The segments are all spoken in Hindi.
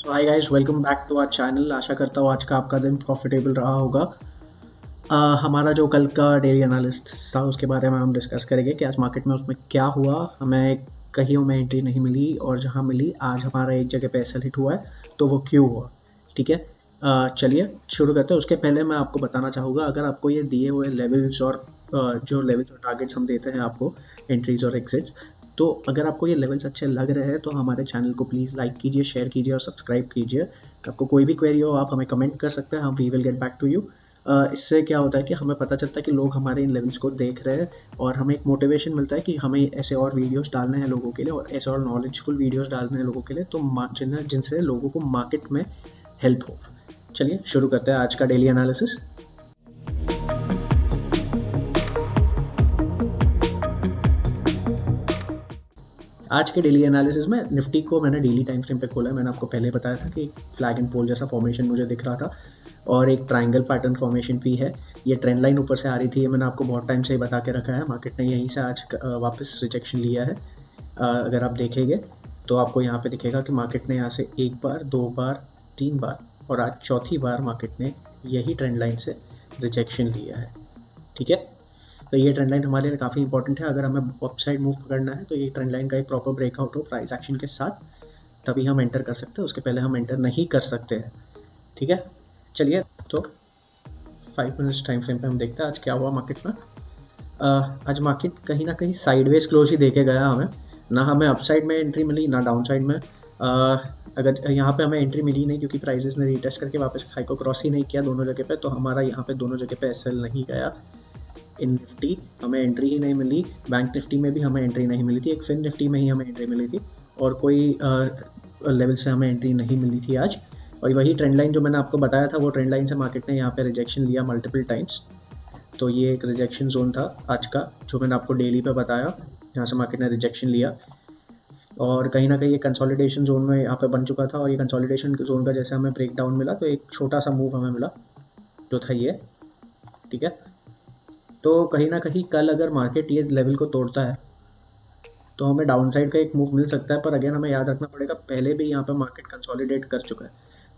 Hi guys, welcome back to our channel. आशा करता हूँ आज का आपका दिन प्रॉफिटेबल रहा होगा। हमारा जो कल का डेली एनालिसिस था उसके बारे में हम डिस्कस करेंगे कि आज मार्केट में उसमें क्या हुआ। हमें कहीं में एंट्री नहीं मिली और जहाँ मिली आज हमारा एक जगह पे एसएल हिट हुआ है, तो वो क्यों हुआ। ठीक है, चलिए शुरू करते हैं। उसके पहले मैं आपको बताना चाहूँगा, अगर आपको ये दिए हुए लेवल्स और जो लेवल्स और टारगेट्स हम देते हैं आपको, एंट्रीज और एग्जिट्स, तो अगर आपको ये लेवल्स अच्छे लग रहे हैं तो हमारे चैनल को प्लीज़ लाइक कीजिए, शेयर कीजिए और सब्सक्राइब कीजिए। आपको कोई भी क्वेरी हो आप हमें कमेंट कर सकते हैं, हम we will get back to you. इससे क्या होता है कि हमें पता चलता है कि लोग हमारे इन लेवल्स को देख रहे हैं और हमें एक मोटिवेशन मिलता है कि हमें ऐसे और वीडियोस डालने हैं लोगों के लिए, और ऐसे और नॉलेजफुल वीडियोस डालने हैं लोगों के लिए, तो जिनसे लोगों को मार्केट में हेल्प हो। चलिए शुरू करते हैं आज का डेली एनालिसिस। आज के डेली एनालिसिस में निफ्टी को मैंने डेली टाइम फ्रेम पे खोला है। मैंने आपको पहले बताया था कि एक फ्लैग एंड पोल जैसा फॉर्मेशन मुझे दिख रहा था और एक ट्रायंगल पैटर्न फॉर्मेशन भी है। ये ट्रेंड लाइन ऊपर से आ रही थी, ये मैंने आपको बहुत टाइम से ही बता के रखा है। मार्केट ने यहीं से आज वापस रिजेक्शन लिया है। अगर आप देखेंगे तो आपको यहाँ पे दिखेगा कि मार्केट ने यहाँ से एक बार, दो बार, तीन बार और आज चौथी बार मार्केट ने यही ट्रेंड लाइन से रिजेक्शन लिया है। ठीक है, तो ये ट्रेंड लाइन हमारे लिए काफ़ी इंपॉर्टेंट है। अगर हमें अपसाइड मूव पकड़ना है तो ये ट्रेंड लाइन का एक प्रॉपर ब्रेकआउट हो प्राइस एक्शन के साथ, तभी हम एंटर कर सकते हैं। उसके पहले हम एंटर नहीं कर सकते हैं। ठीक है, चलिए तो 5 मिनट्स टाइम फ्रेम पे हम देखते हैं आज क्या हुआ मार्केट में। आज मार्केट कहीं ना कहीं साइडवेज क्लोज ही देके गया हमें। ना हमें अपसाइड में एंट्री मिली ना डाउन साइड में। अगर यहाँ पे हमें एंट्री मिली नहीं क्योंकि प्राइसेस ने रीटेस्ट करके वापस हाई को क्रॉस ही नहीं किया दोनों जगह पे, तो हमारा यहाँ पे दोनों जगह पे एसएल नहीं गया। इन निफ्टी हमें एंट्री ही नहीं मिली, बैंक निफ्टी में भी हमें एंट्री नहीं मिली थी, एक फिन निफ्टी में ही हमें एंट्री मिली थी और कोई लेवल से हमें एंट्री नहीं मिली थी आज। और वही ट्रेंड लाइन जो मैंने आपको बताया था, वो ट्रेंड लाइन से मार्केट ने यहाँ पे रिजेक्शन लिया मल्टीपल टाइम्स। तो ये एक रिजेक्शन जोन था आज का, जो मैंने आपको डेली पे बताया, यहाँ से मार्केट ने रिजेक्शन लिया और कहीं ना कहीं ये कंसोलिडेशन जोन में यहाँ पे बन चुका था। और ये कंसोलिडेशन जोन का जैसे हमें ब्रेक डाउन मिला तो एक छोटा सा मूव हमें मिला जो था ये। ठीक है, तो कहीं ना कहीं कल अगर मार्केट ये लेवल को तोड़ता है तो हमें डाउन साइड का एक मूव मिल सकता है। पर अगेन हमें याद रखना पड़ेगा, पहले भी यहाँ पे मार्केट कंसोलिडेट कर चुका है,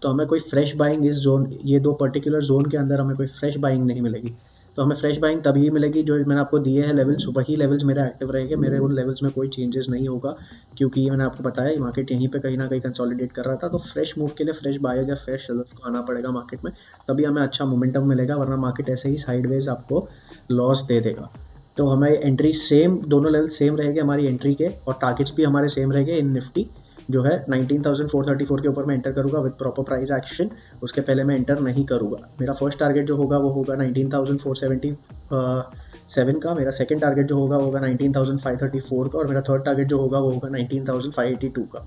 तो हमें कोई फ्रेश बाइंग इस जोन, ये दो पर्टिकुलर जोन के अंदर हमें कोई फ्रेश बाइंग नहीं मिलेगी। तो हमें फ्रेश बाइंग तभी मिलेगी जो मैंने आपको दिए हैं लेवल्स, वही लेवल्स मेरे एक्टिव रहेंगे, मेरे उन लेवल्स में कोई चेंजेस नहीं होगा। क्योंकि ये मैंने आपको बताया मार्केट यहीं पे कहीं ना कहीं कंसोलिडेट कर रहा था, तो फ्रेश मूव के लिए फ्रेश बायर्स या फ्रेश सेलर्स को आना पड़ेगा मार्केट में, तभी हमें अच्छा मोमेंटम मिलेगा, वरना मार्केट ऐसे ही साइडवेज आपको लॉस दे देगा। तो हमारी एंट्री सेम, दोनों लेवल सेम रहेंगे हमारी एंट्री के, और टारगेट्स भी हमारे सेम रहेंगे। इन निफ्टी जो है 19,434 के ऊपर मैं एंटर करूंगा विद प्रॉपर प्राइस एक्शन, उसके पहले मैं एंटर नहीं करूंगा। मेरा फर्स्ट टारगेट जो होगा वो होगा 19,477 का, मेरा सेकंड टारगेट जो होगा 19,534 का, और मेरा थर्ड टारगेट जो होगा वो होगा 19,582 का।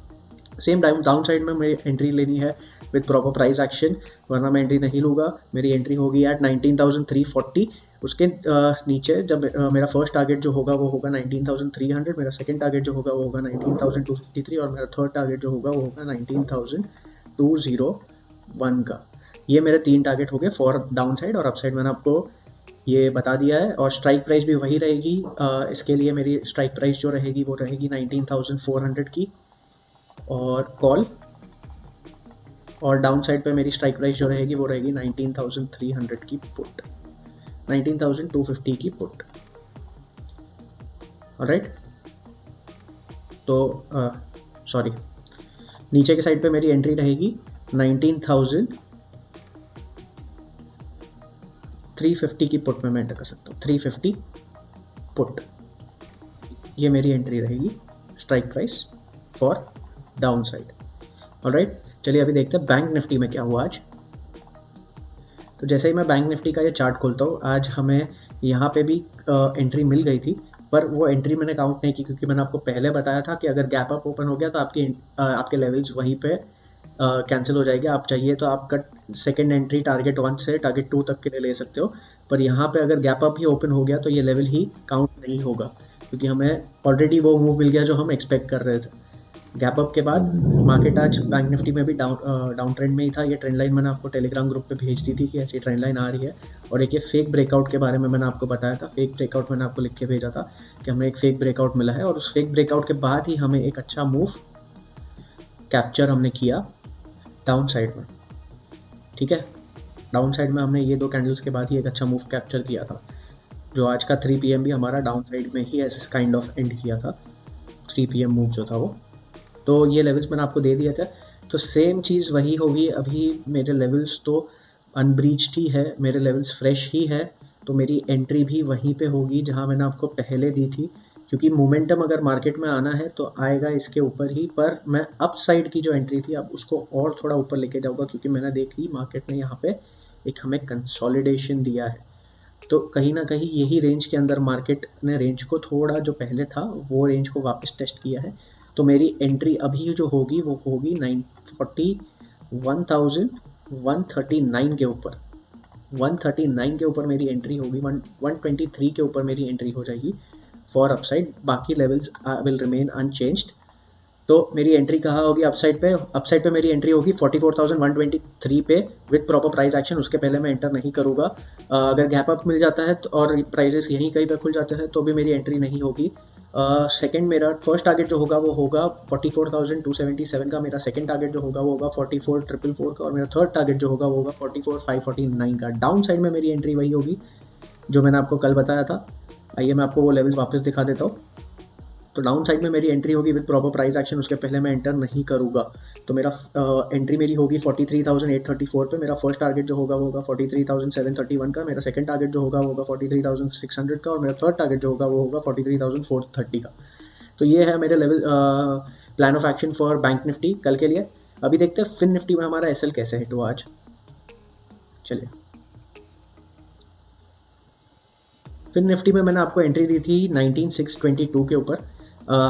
सेम डाउन साइड में मेरी एंट्री लेनी है विद प्रॉपर प्राइस एक्शन, वरना मैं एंट्री नहीं लूँगा। मेरी एंट्री होगी एट 19,340। उसके नीचे जब मेरा फर्स्ट टारगेट जो होगा वो होगा 19,300, मेरा सेकंड टारगेट जो होगा वो होगा 19,253 और मेरा थर्ड टारगेट जो होगा वो होगा 19,201 का। ये मेरे 3 टारगेट हो गए फॉर डाउन साइड, और अप साइड मैंने आपको ये बता दिया है। और स्ट्राइक प्राइस भी वही रहेगी। इसके लिए मेरी स्ट्राइक प्राइस जो रहेगी वो रहेगी 19,400 की और कॉल, और डाउन साइड पे मेरी स्ट्राइक प्राइस जो रहेगी वो रहेगी 19,300 की पुट, 19,250 की पुट। ऑलराइट, तो सॉरी, नीचे के साइड पे मेरी एंट्री रहेगी 19,350 की पुट में मैं एंटर कर सकता हूँ। 350 पुट, ये मेरी एंट्री रहेगी strike price for down side. Alright, चलिए अभी देखते हैं बैंक निफ्टी में क्या हुआ आज। तो जैसे ही मैं बैंक निफ्टी का ये चार्ट खोलता हूँ, आज हमें यहाँ पे भी एंट्री मिल गई थी, पर वो एंट्री मैंने काउंट नहीं की क्योंकि मैंने आपको पहले बताया था कि अगर गैप अप ओपन हो गया तो आपके लेवल्स वहीं पे कैंसिल हो जाएंगे। आप चाहिए तो आपका सेकेंड एंट्री टारगेट 1 से टारगेट 2 तक के लिए ले सकते हो, पर यहाँ पे अगर गैप अप ही ओपन हो गया तो ये लेवल ही काउंट नहीं होगा, क्योंकि हमें ऑलरेडी वो मूव मिल गया जो हम एक्सपेक्ट कर रहे थे। गैप अप के बाद मार्केट आज बैंक निफ्टी में भी डाउन ट्रेंड में ही था। ये ट्रेंड लाइन मैंने आपको टेलीग्राम ग्रुप पे भेज दी थी कि ऐसी ट्रेंड लाइन आ रही है, और एक ये फेक ब्रेकआउट के बारे में मैंने आपको बताया था। फेक ब्रेकआउट मैंने आपको लिख के भेजा था कि हमें एक फेक ब्रेकआउट मिला है, और उस फेक ब्रेकआउट के बाद ही हमें एक अच्छा मूव कैप्चर हमने किया डाउन साइड में, ठीक है। डाउन साइड में हमने ये 2 कैंडल्स के बाद ही एक अच्छा मूव कैप्चर किया था, जो आज का 3 PM भी हमारा डाउन साइड में ही ऐसे काइंड ऑफ एंड किया था, 3 PM मूव जो था वो। तो ये लेवल्स मैंने आपको दे दिया था, तो सेम चीज़ वही होगी। अभी मेरे लेवल्स तो अनब्रीच्ड ही है, मेरे लेवल्स फ्रेश ही है, तो मेरी एंट्री भी वहीं पे होगी जहां मैंने आपको पहले दी थी, क्योंकि मोमेंटम अगर मार्केट में आना है तो आएगा इसके ऊपर ही। पर मैं अप साइड की जो एंट्री थी अब उसको और थोड़ा ऊपर लेके जाऊँगा, क्योंकि मैंने देख ली मार्केट ने यहाँ पे एक हमें कंसोलिडेशन दिया है, तो कहीं ना कहीं यही रेंज के अंदर मार्केट ने रेंज को थोड़ा जो पहले था वो रेंज को वापस टेस्ट किया है। तो मेरी एंट्री अभी जो होगी वो होगी 1139 के ऊपर, 139 के ऊपर मेरी एंट्री होगी, 123 के ऊपर मेरी एंट्री हो जाएगी फॉर अपसाइड। बाकी लेवल्स विल रिमेन अनचेंज्ड। तो मेरी एंट्री कहाँ होगी अपसाइड पे? अपसाइड पे मेरी एंट्री होगी 44,123 पे विद प्रॉपर प्राइस एक्शन। उसके पहले मैं एंटर नहीं करूँगा। अगर गैप अप मिल जाता है तो और प्राइजेस यहीं कहीं पे खुल जाते हैं तो भी मेरी एंट्री नहीं होगी। सेकंड मेरा फर्स्ट टारगेट जो होगा वो होगा 44,277 का, मेरा सेकंड टारगेट जो होगा वो होगा 44,444 का, और मेरा थर्ड टारगेट जो होगा वो होगा 44,549 का। डाउन साइड में मेरी एंट्री वही होगी जो मैंने आपको कल बताया था। आइए मैं आपको वो लेवल्स वापस दिखा देता हूँ। तो डाउन साइड में मेरी एंट्री होगी विद प्रॉपर प्राइस एक्शन, उसके पहले मैं एंटर नहीं करूँगा। तो मेरा एंट्री मेरी होगी 43,834 पे। मेरा फर्स्ट टारगेट जो होगा वो होगा 43,731 का, मेरा सेकंड टारगेट जो होगा वो होगा 43,600 का, और मेरा थर्ड टारगेट जो होगा वो होगा 43,430 का। तो ये है मेरे level plan of action for bank Nifty कल के लिए। अभी देखते हैं फिन निफ्टी में हमारा एसएल कैसे हिट हुआ आज। चलिए, फिन निफ्टी में मैंने आपको एंट्री दी थी 19,622 के ऊपर।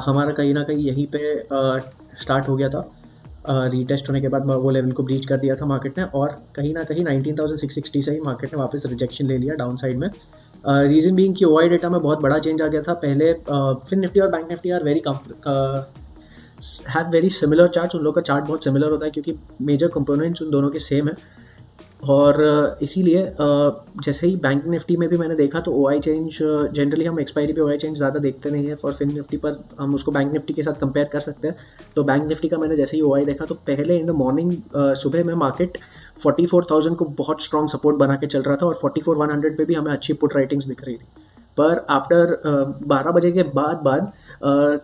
हमारा कहीं ना कहीं यहीं पे स्टार्ट हो गया था। रीटेस्ट होने के बाद वो लेवल को ब्रीच कर दिया था मार्केट ने, और कहीं ना कहीं 19,660 से ही मार्केट ने वापस रिजेक्शन ले लिया डाउन साइड में। रीज़न बीइंग कि ओआई डेटा में बहुत बड़ा चेंज आ गया था। पहले फिन निफ्टी और bank Nifty are have very similar charts. उन लोगों का चार्ट बहुत सिमिलर होता है क्योंकि मेजर कंपोनेंट्स उन दोनों के सेम है, और इसीलिए जैसे ही बैंक निफ्टी में भी मैंने देखा तो ओआई चेंज जनरली हम एक्सपायरी पे ओआई चेंज ज़्यादा देखते नहीं है फॉर फिन निफ्टी, पर हम उसको बैंक निफ्टी के साथ कंपेयर कर सकते हैं। तो बैंक निफ्टी का मैंने जैसे ही ओआई देखा तो पहले इन द मॉर्निंग सुबह में मार्केट 44,000 को बहुत स्ट्रॉन्ग सपोर्ट बना के चल रहा था, और 44,100 पे भी हमें अच्छी पुट राइटिंग्स दिख रही थी। पर आफ्टर 12 बजे के बाद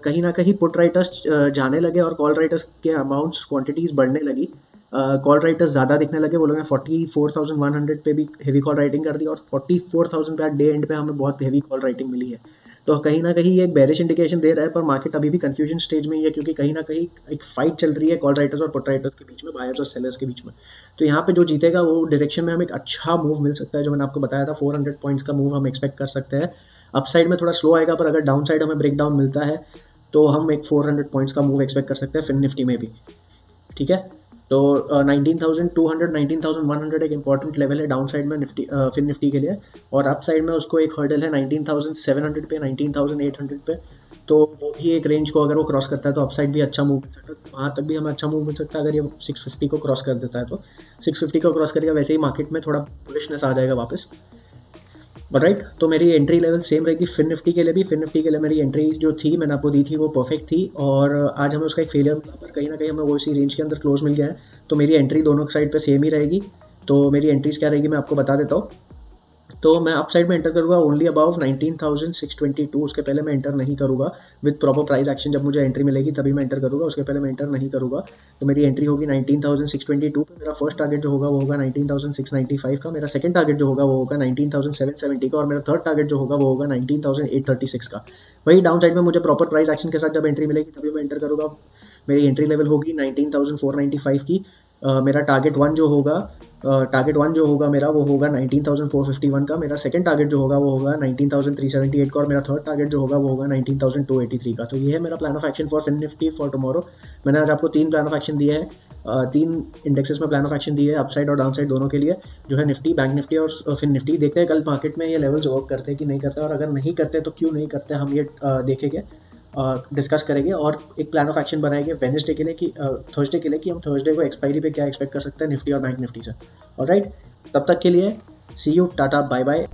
कहीं ना कहीं पुट राइटर्स जाने लगे और कॉल राइटर्स के अमाउंट्स क्वांटिटीज़ बढ़ने लगी। कॉल राइटर्स ज़्यादा दिखने लगे। वो लोगों ने 44,100 पे भी हेवी कॉल राइटिंग कर दी, और 44,000 पे डे एंड पे हमें बहुत हेवी कॉल राइटिंग मिली है। तो कहीं ना कहीं ये एक बेरिश इंडिकेशन दे रहा है, पर मार्केट अभी भी कंफ्यूजन स्टेज में ही है, क्योंकि कहीं ना कहीं एक फाइट चल रही है कॉल राइटर्स और पुट राइटर्स के बीच में, बायर्स और सेलर्स के बीच में। तो यहाँ पे जो जीतेगा वो डायरेक्शन में हमें एक अच्छा मूव मिल सकता है, जो मैंने आपको बताया था 400 पॉइंट्स का मूव हम एक्सपेक्ट कर सकते हैं। अपसाइड में थोड़ा स्लो आएगा, पर अगर डाउन साइड हमें ब्रेक डाउन मिलता है तो हम एक 400 पॉइंट्स का मूव एक्सपेक्ट कर सकते हैं फिन निफ्टी में भी, ठीक है। तो 19,200 19,100 एक इंपॉर्टेंट लेवल है डाउन साइड में निफ्टी फिन निफ्टी के लिए, और अप साइड में उसको एक हर्डल है 19,700 पे, 19,800 पे। तो वो भी एक रेंज को अगर वो क्रॉस करता है तो अप साइड भी अच्छा मूव मिल सकता है, वहाँ तक भी हमें अच्छा मूव मिल सकता है। अगर ये 650 को क्रॉस कर देता है तो 650 को क्रॉस करेगा, वैसे ही मार्केट में थोड़ा बुलिशनेस आ जाएगा वापस, राइट। तो मेरी एंट्री लेवल सेम रहेगी फिन निफ्टी के लिए भी। फिन निफ्टी के लिए मेरी एंट्री जो थी मैंने आपको दी थी वो परफेक्ट थी, और आज हमें उसका एक फेलियर मिला, पर कहीं ना कहीं हमें वो इसी रेंज के अंदर क्लोज मिल गया है। तो मेरी एंट्री दोनों साइड पे सेम ही रहेगी। तो मेरी एंट्रीज क्या रहेगी मैं आपको बता देता हूँ। तो मैं अप साइड में एंटर करूँगा ओनली अबाव 19,622, उसके पहले मैं एंटर नहीं करूँगा। विद प्रॉपर प्राइस एक्शन जब मुझे एंट्री मिलेगी तभी मैं एंटर करूँगा, उसके पहले मैं एंटर नहीं करूँगा। तो मेरी एंट्री होगी 19,622 पे। मेरा फर्स्ट टारगेट जो होगा वो होगा 19,695 का, मेरा सेकंड टारगेट जो होगा वो होगा 19,770 का, और मेरा थर्ड टारगेट जो होगा वो होगा 19,836 का। वही डाउन साइड में मुझे प्रॉपर प्राइस एक्शन के साथ जब एंट्री मिलेगी तभी मैं एंटर करूँगा। मेरी एंट्री लेवल होगी 19,495 की। मेरा टारगेट वन जो होगा मेरा वो होगा 19,451 का, मेरा सेकंड टारगेट जो होगा वो होगा 19,378 का, और मेरा थर्ड टारगेट जो होगा वो होगा 19,283 का। तो ये है मेरा plan of action for Fin Nifty for tomorrow. मैंने आज आपको 3 प्लान ऑफ एक्शन दिए हैं, 3 इंडेक्सेस में प्लान ऑफ एक्शन दिए हैं, अपसाइड और डाउन साइड दोनों के लिए, जो है निफ्टी, बैंक निफ्टी और फिन निफ्टी। देखते हैं कल मार्केट में ये लेवल्स वर्क करते हैं कि नहीं करते, और अगर नहीं करते तो क्यों नहीं करते, हम ये देखेंगे, डिस्कस करेंगे, और एक प्लान ऑफ एक्शन बनाएंगे वेडनेसडे के लिए कि थर्सडे के लिए कि हम थर्सडे को एक्सपायरी पे क्या एक्सपेक्ट कर सकते हैं निफ्टी और बैंक निफ्टी से। ऑलराइट, तब तक के लिए सी यू, टाटा, बाय बाय।